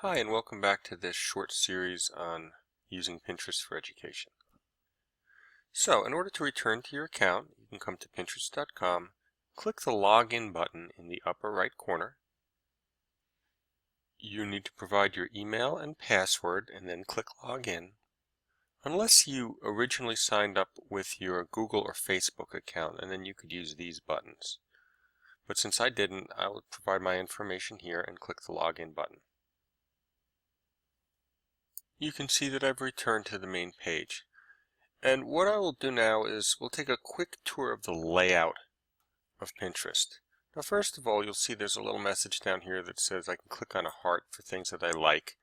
Hi, and welcome back to this short series on using Pinterest for education. So, in order to return to your account, you can come to Pinterest.com, click the Login button in the upper right corner. You need to provide your email and password and then click Login. Unless you originally signed up with your Google or Facebook account, and then you could use these buttons. But since I didn't, I will provide my information here and click the Login button. You can see that I've returned to the main page. And what I will do now is we'll take a quick tour of the layout of Pinterest. Now first of all, you'll see there's a little message down here that says I can click on a heart for things that I like.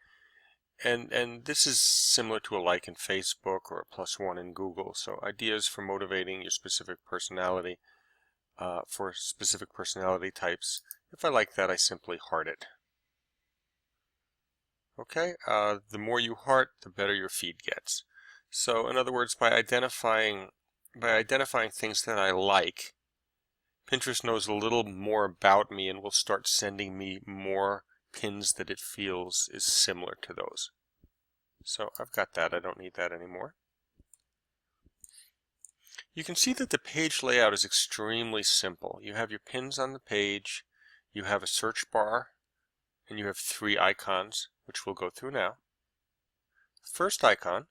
And this is similar to a like in Facebook or a +1 in Google. So ideas for motivating your specific personality, for specific personality types. If I like that, I simply heart it. Okay, the more you heart, the better your feed gets. So in other words, by identifying things that I like, Pinterest knows a little more about me and will start sending me more pins that it feels is similar to those. So I've got that. I don't need that anymore. You can see that the page layout is extremely simple. You have your pins on the page, you have a search bar, and you have 3 icons, which we'll go through now. First icon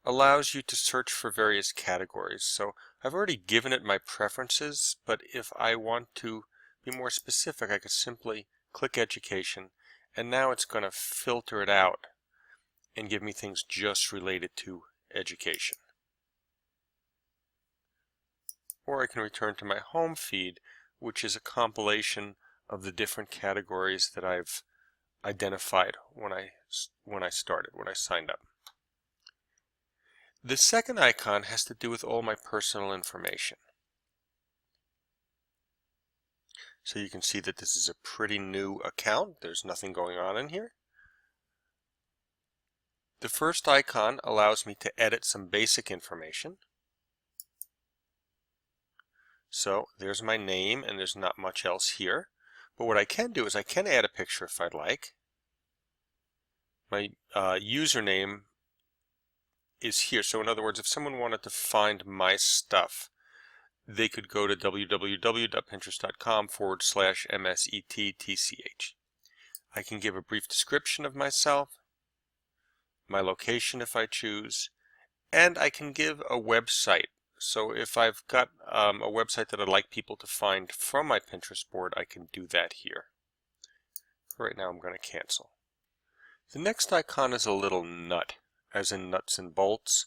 allows you to search for various categories. So I've already given it my preferences, but if I want to be more specific, I could simply click education, and now it's going to filter it out and give me things just related to education. Or I can return to my home feed, which is a compilation of the different categories that I've identified when I signed up. The second icon has to do with all my personal information. So you can see that this is a pretty new account. There's nothing going on in here. The first icon allows me to edit some basic information. So there's my name, and there's not much else here. But what I can do is I can add a picture if I'd like. My username is here. So in other words, if someone wanted to find my stuff, they could go to www.pinterest.com/MSETTCH. I can give a brief description of myself, my location if I choose, and I can give a website. So if I've got a website that I'd like people to find from my Pinterest board, I can do that here. For right now, I'm going to cancel. The next icon is a little nut, as in nuts and bolts.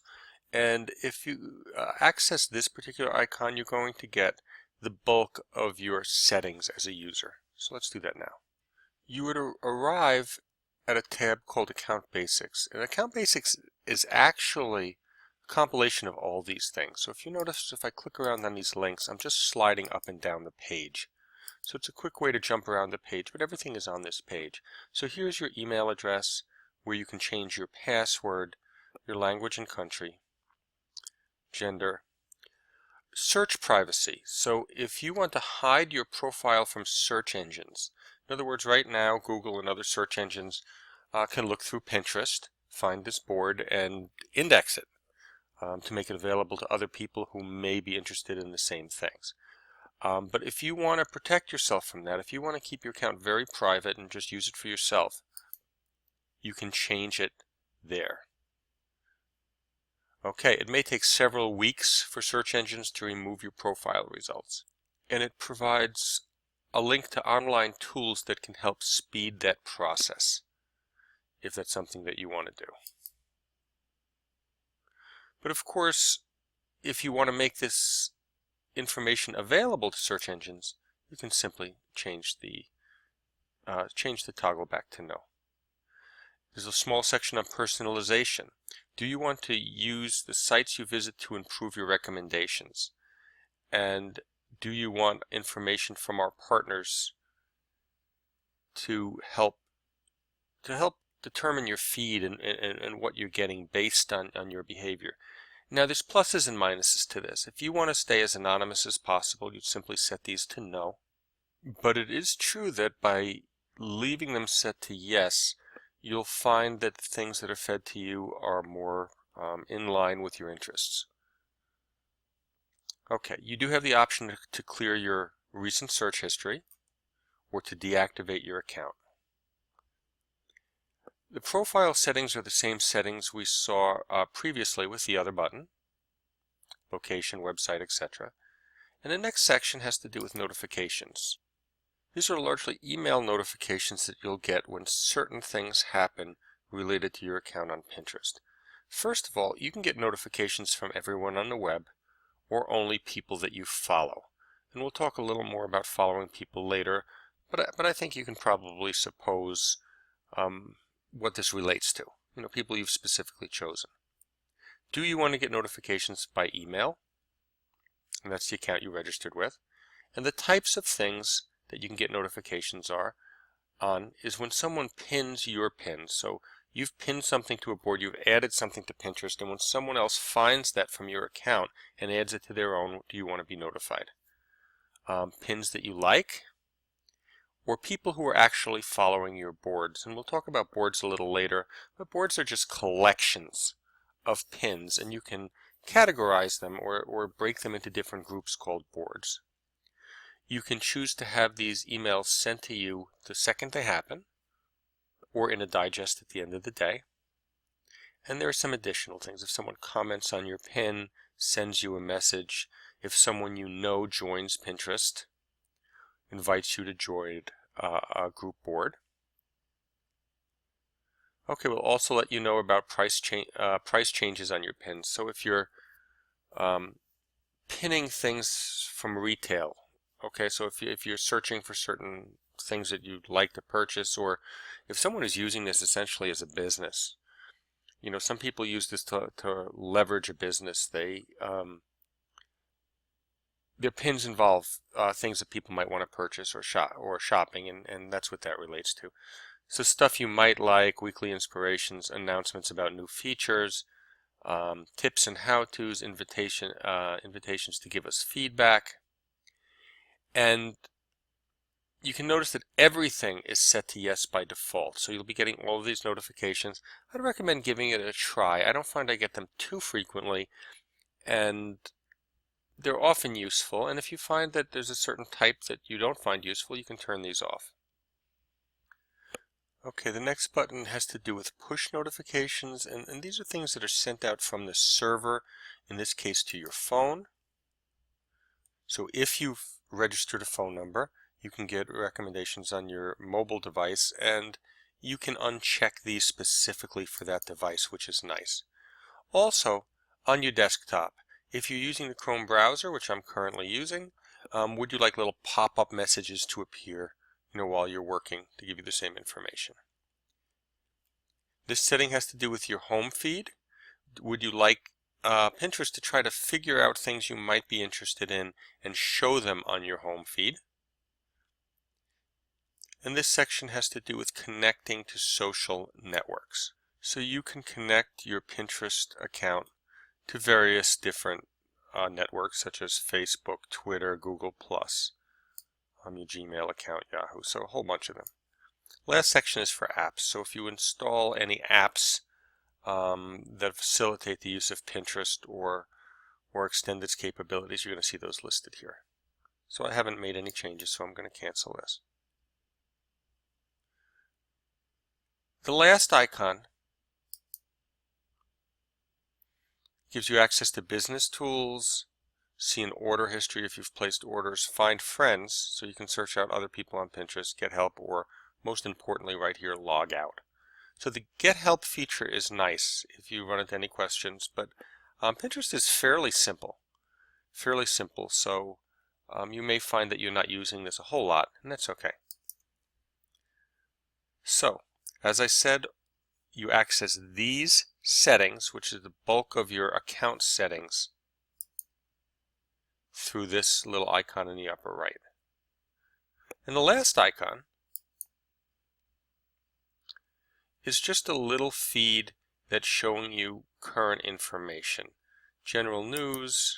And if you access this particular icon, you're going to get the bulk of your settings as a user. So let's do that now. You would arrive at a tab called Account Basics. And Account Basics is actually a compilation of all these things. So if you notice, if I click around on these links, I'm just sliding up and down the page. So it's a quick way to jump around the page, but everything is on this page. So here's your email address where you can change your password, your language and country, gender, search privacy. So if you want to hide your profile from search engines, in other words, right now Google and other search engines can look through Pinterest, find this board, and index it to make it available to other people who may be interested in the same things. But if you want to protect yourself from that, if you want to keep your account very private and just use it for yourself, you can change it there. Okay, it may take several weeks for search engines to remove your profile results. And it provides a link to online tools that can help speed that process, if that's something that you want to do. But of course, if you want to make this information available to search engines, you can simply change the toggle back to no. There's a small section on personalization. Do you want to use the sites you visit to improve your recommendations? And do you want information from our partners to help determine your feed and what you're getting based on your behavior? Now there's pluses and minuses to this. If you want to stay as anonymous as possible, you'd simply set these to no. But it is true that by leaving them set to yes, you'll find that the things that are fed to you are more in line with your interests. Okay, you do have the option to clear your recent search history or to deactivate your account. The profile settings are the same settings we saw previously with the other button, location, website, etc. And the next section has to do with notifications. These are largely email notifications that you'll get when certain things happen related to your account on Pinterest. First of all, you can get notifications from everyone on the web or only people that you follow. And we'll talk a little more about following people later, but I think you can probably suppose what this relates to. People you've specifically chosen. Do you want to get notifications by email? And that's the account you registered with. And the types of things that you can get notifications on is when someone pins your pin. So you've pinned something to a board, you've added something to Pinterest, and when someone else finds that from your account and adds it to their own, do you want to be notified? Pins that you like, or people who are actually following your boards. And we'll talk about boards a little later, but boards are just collections of pins, and you can categorize them or break them into different groups called boards. You can choose to have these emails sent to you the second they happen, or in a digest at the end of the day. And there are some additional things. If someone comments on your pin, sends you a message, if someone you know joins Pinterest, invites you to join a group board. Okay, we'll also let you know about price changes on your pins. So if you're pinning things from retail, okay, so if you're searching for certain things that you'd like to purchase, or if someone is using this essentially as a business, some people use this to leverage a business. Their pins involve things that people might want to purchase or shopping, and that's what that relates to. So stuff you might like, weekly inspirations, announcements about new features, tips and how-tos, invitations to give us feedback. And you can notice that everything is set to yes by default. So you'll be getting all of these notifications. I'd recommend giving it a try. I don't find I get them too frequently, and they're often useful. And if you find that there's a certain type that you don't find useful, you can turn these off. Okay, the next button has to do with push notifications, and these are things that are sent out from the server, in this case to your phone. So if you've registered a phone number, you can get recommendations on your mobile device, and you can uncheck these specifically for that device, which is nice. Also, on your desktop, if you're using the Chrome browser, which I'm currently using, would you like little pop-up messages to appear while you're working to give you the same information? This setting has to do with your home feed. Would you like Pinterest to try to figure out things you might be interested in and show them on your home feed? And this section has to do with connecting to social networks. So you can connect your Pinterest account to various different networks such as Facebook, Twitter, Google+, your Gmail account, Yahoo, so a whole bunch of them. Last section is for apps. So if you install any apps that facilitate the use of Pinterest or extend its capabilities, you're going to see those listed here. So I haven't made any changes, so I'm going to cancel this. The last icon gives you access to business tools, see an order history if you've placed orders, find friends, so you can search out other people on Pinterest, get help, or most importantly right here, log out. So the get help feature is nice if you run into any questions, but Pinterest is fairly simple. So you may find that you're not using this a whole lot, and that's okay. So, as I said, you access these settings, which is the bulk of your account settings, through this little icon in the upper right. And the last icon is just a little feed that's showing you current information. General news,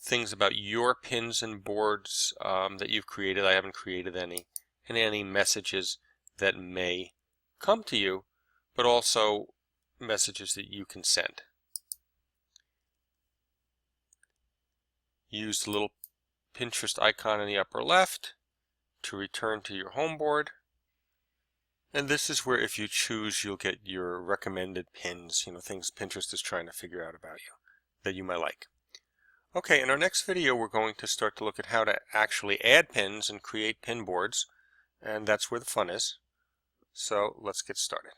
things about your pins and boards that you've created. I haven't created any, and any messages that may come to you, but also messages that you can send. Use the little Pinterest icon in the upper left to return to your home board. And this is where, if you choose, you'll get your recommended pins, things Pinterest is trying to figure out about you that you might like. Okay, in our next video, we're going to start to look at how to actually add pins and create pin boards, and that's where the fun is. So let's get started.